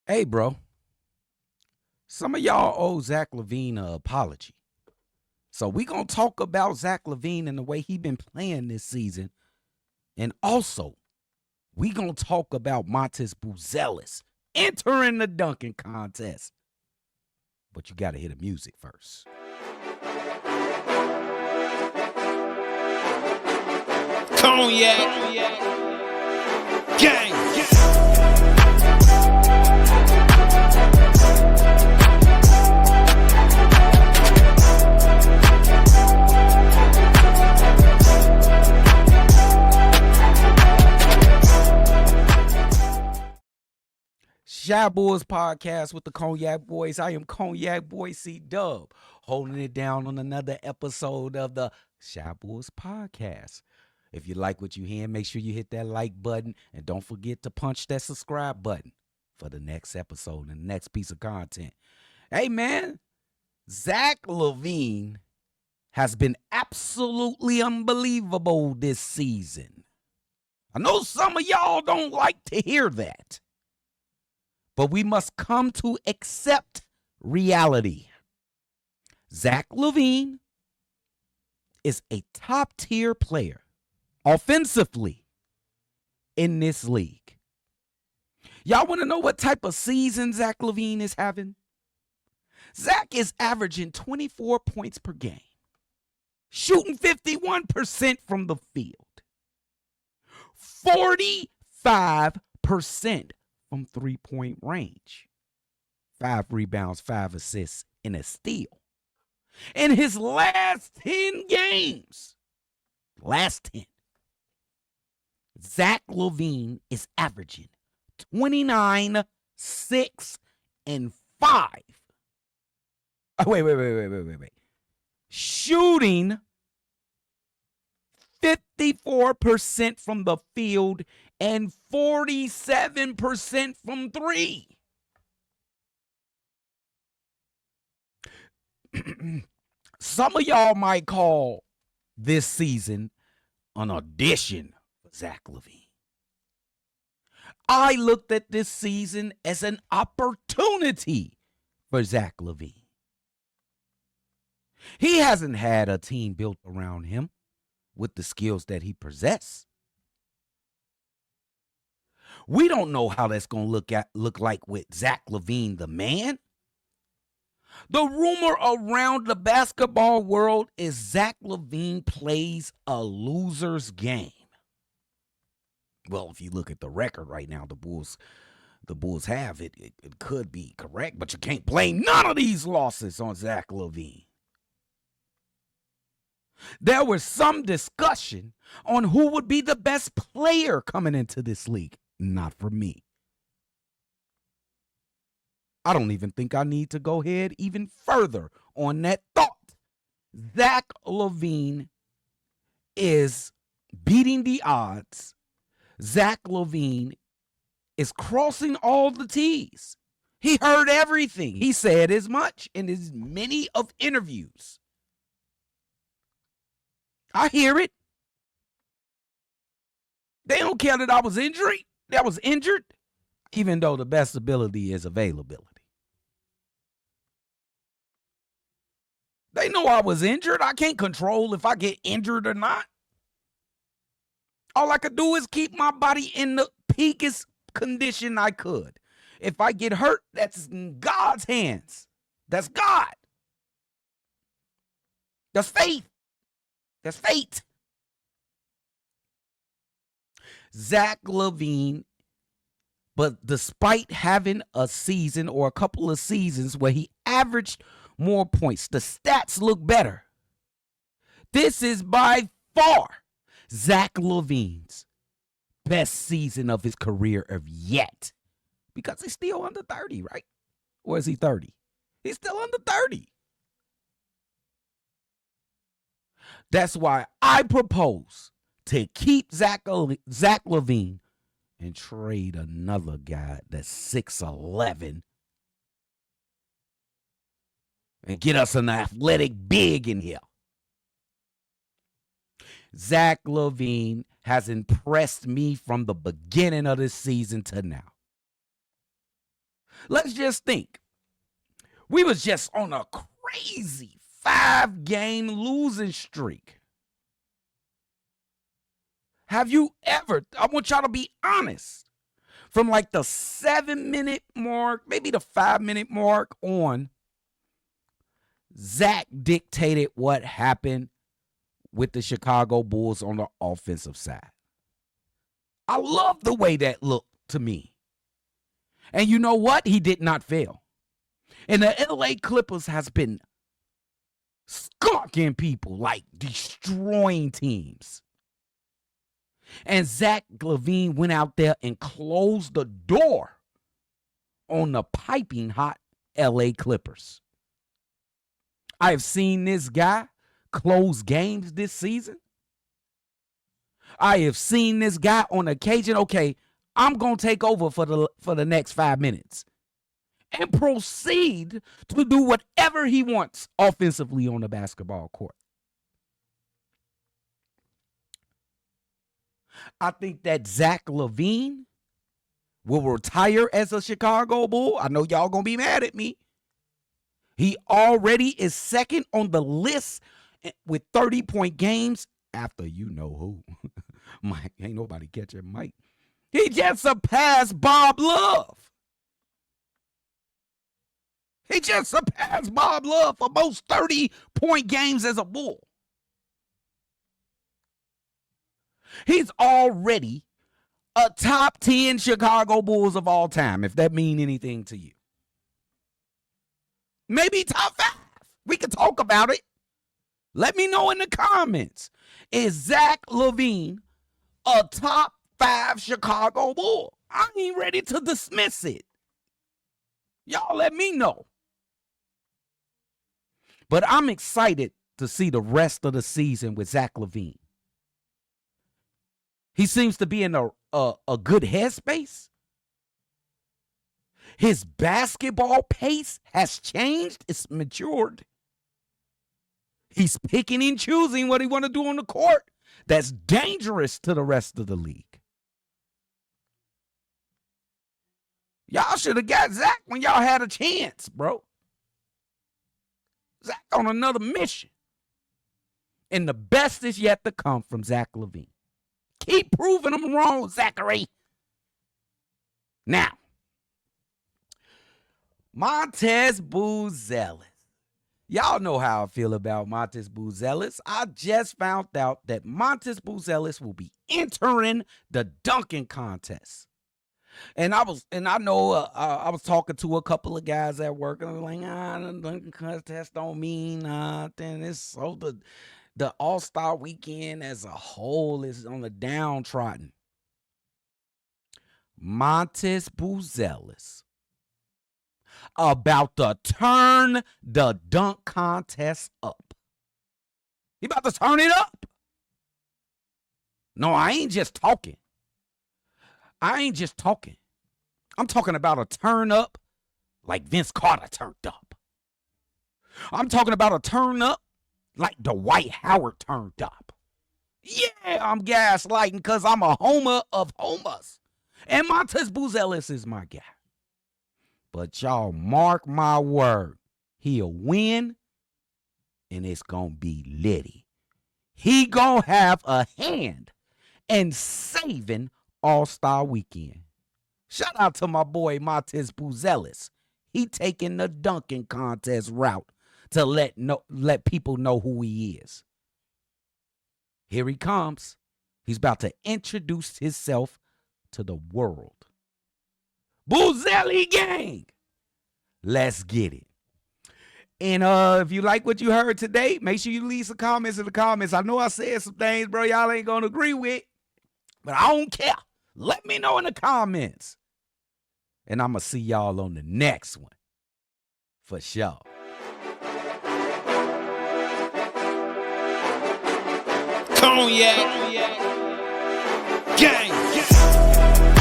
Hey, bro, some of y'all owe Zach LaVine an apology. So we going to talk about Zach LaVine and the way he been playing this season. And also, we going to talk about Matas Buzelis entering the dunking contest. But you got to hear the music first. Cognac, gang. Shy Boys Podcast with the Cognac Boys. I am Cognac Boy CDubb, holding it down on another episode of the Shy Boys Podcast. If you like what you hear, make sure you hit that like button and don't forget to punch that subscribe button for the next episode and the next piece of content. Hey, man, Zach LaVine has been absolutely unbelievable this season. I know some of y'all don't like to hear that, but we must come to accept reality. Zach LaVine is a top-tier player offensively in this league. Y'all want to know what type of season Zach LaVine is having? Zach is averaging 24 points per game, shooting 51% from the field, 45% from three-point range, 5 rebounds, 5 assists, and a steal. In his last 10 games, Zach LaVine is averaging 29, 6, and 5. Oh, wait. Shooting 54% from the field and 47% from three. Some of y'all might call this season an audition for Zach LaVine. I looked at this season as an opportunity for Zach LaVine. He hasn't had a team built around him with the skills that he possesses. We don't know how that's going to look like with Zach LaVine, the man. The rumor around the basketball world is Zach LaVine plays a loser's game. Well, if you look at the record right now, the Bulls have it. It could be correct, but you can't blame none of these losses on Zach LaVine. There was some discussion on who would be the best player coming into this league. Not for me. I don't even think I need to go ahead even further on that thought. Zach LaVine is beating the odds. Zach LaVine is crossing all the T's. He heard everything. He said as much in as many of interviews. I hear it. They don't care that I was injured, even though the best ability is availability. They know I was injured. I can't control if I get injured or not. All I could do is keep my body in the peakest condition I could. If I get hurt, that's in God's hands. That's God. That's faith. That's fate. Zach LaVine, but despite having a season or a couple of seasons where he averaged more points, the stats look better. This is by far Zach LaVine's best season of his career of yet. Because he's still under 30, right? Or is he 30? He's still under 30. That's why I propose to keep Zach LaVine and trade another guy that's 6'11" and get us an athletic big in here. Zach LaVine has impressed me from the beginning of this season to now. Let's just think. We was just on a crazy 5-game losing streak. Have you ever, I want y'all to be honest, from like the 7-minute mark, maybe the 5-minute mark on, Zach dictated what happened with the Chicago Bulls on the offensive side. I love the way that looked to me. And you know what? He did not fail. And the LA Clippers has been skunking people, like destroying teams. And Zach LaVine went out there and closed the door on the piping hot LA Clippers. I have seen this guy close games this season. I have seen this guy on occasion, okay, I'm going to take over for the next 5 minutes and proceed to do whatever he wants offensively on the basketball court. I think that Zach LaVine will retire as a Chicago Bull. I know y'all going to be mad at me. He already is second on the list with 30-point games after you know who. Mike, ain't nobody catching Mike. He just surpassed Bob Love. He just surpassed Bob Love for most 30-point games as a Bull. He's already a top 10 Chicago Bulls of all time, if that means anything to you. Maybe top 5. We can talk about it. Let me know in the comments. Is Zach LaVine a top 5 Chicago Bull? I ain't ready to dismiss it. Y'all let me know. But I'm excited to see the rest of the season with Zach LaVine. He seems to be in a good headspace. His basketball pace has changed. It's matured. He's picking and choosing what he want to do on the court. That's dangerous to the rest of the league. Y'all should have got Zach when y'all had a chance, bro. Zach on another mission. And the best is yet to come from Zach LaVine. Keep proving them wrong, Zachary. Now, Matas Buzelis. Y'all know how I feel about Matas Buzelis. I just found out that Matas Buzelis will be entering the dunking contest. And I was talking to a couple of guys at work, and I was like, the dunking contest don't mean nothing. It's so the All-Star weekend as a whole is on the downtrodden. Matas Buzelis about to turn the dunk contest up. He about to turn it up. No, I ain't just talking. I'm talking about a turn up like Vince Carter turned up. I'm talking about a turn up like Dwight Howard turned up. Yeah, I'm gaslighting because I'm a homer of homers. And Matas Buzelis is my guy. But y'all mark my word, he'll win, and it's going to be litty. He going to have a hand in saving All-Star Weekend. Shout out to my boy Matas Buzelis. He taking the dunking contest route to let people know who he is. Here he comes. He's about to introduce himself to the world. Buzelis gang. Let's get it. And if you like what you heard today, make sure you leave some comments in the comments. I know I said some things, bro, y'all ain't going to agree with, but I don't care. Let me know in the comments. And I'm going to see y'all on the next one. For sure. Cognac. Gang.